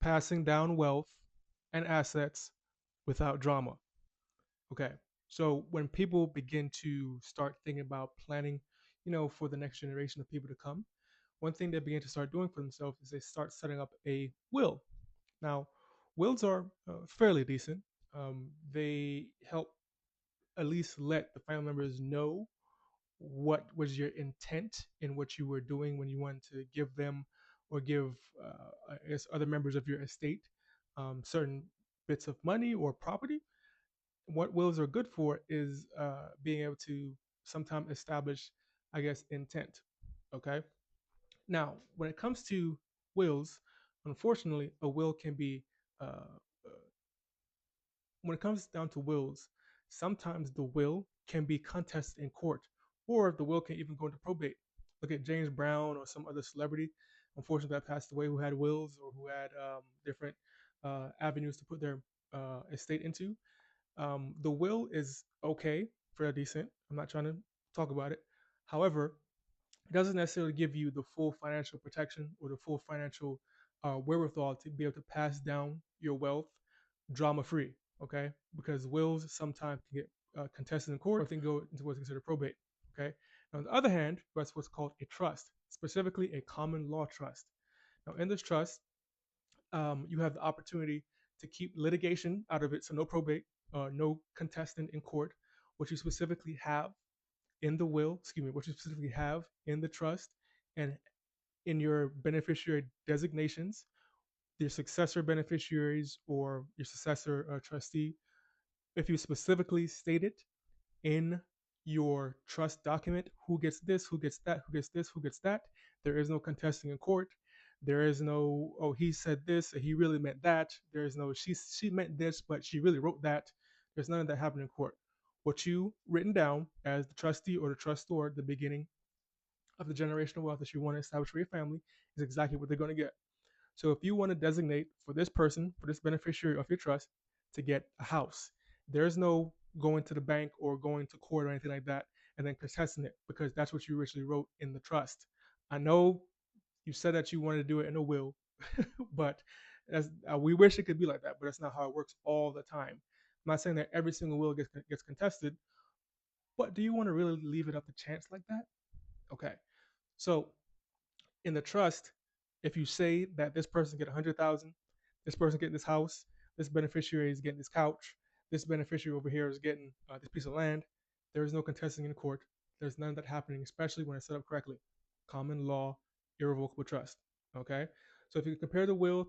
passing down wealth and assets without drama. Okay. So when people begin to start thinking about planning, for the next generation of people to come, one thing they begin to start doing for themselves is they start setting up a will. Now, wills are fairly decent. They help at least let the family members know what was your intent in what you were doing when you wanted to give them or give, I guess, other members of your estate certain bits of money or property. What wills are good for is being able to sometimes establish, I guess, intent. Okay. Now, when it comes to wills, unfortunately, a will can be when it comes down to wills, sometimes the will can be contested in court, or the will can even go into probate. Look at James Brown or some other celebrity, unfortunately, that passed away who had wills or who had different avenues to put their estate into. The will is okay, fairly decent. I'm not trying to talk about it. However, it doesn't necessarily give you the full financial protection or the full financial wherewithal to be able to pass down your wealth drama free. Okay, because wills sometimes can get contested in court, or they can go into what's considered probate. Okay. Now, on the other hand, that's what's called a trust, specifically a common law trust. Now, in this trust, you have the opportunity to keep litigation out of it, so no probate, no contestant in court. What you specifically have in the will, excuse me, what you specifically have in the trust and in your beneficiary designations, your successor beneficiaries or your successor trustee, if you specifically state it in your trust document, who gets this, who gets that, who gets this, who gets that, there is no contesting in court. There is no, oh, he said this, he really meant that. There is no, she meant this, but she really wrote that. There's none of that happening in court. What you written down as the trustee or the trustor at the beginning of the generational wealth that you want to establish for your family is exactly what they're going to get. So if you want to designate for this person, for this beneficiary of your trust, to get a house, there's no going to the bank or going to court or anything like that and then contesting it because that's what you originally wrote in the trust. I know you said that you wanted to do it in a will, but we wish it could be like that, but that's not how it works all the time. I'm not saying that every single will gets contested, but do you want to really leave it up to chance like that? Okay, so in the trust, if you say that this person get 100,000, this person getting this house, this beneficiary is getting this couch, this beneficiary over here is getting this piece of land, there is no contesting in court. There's none of that happening, especially when it's set up correctly. Common law, irrevocable trust. Okay, so if you compare the will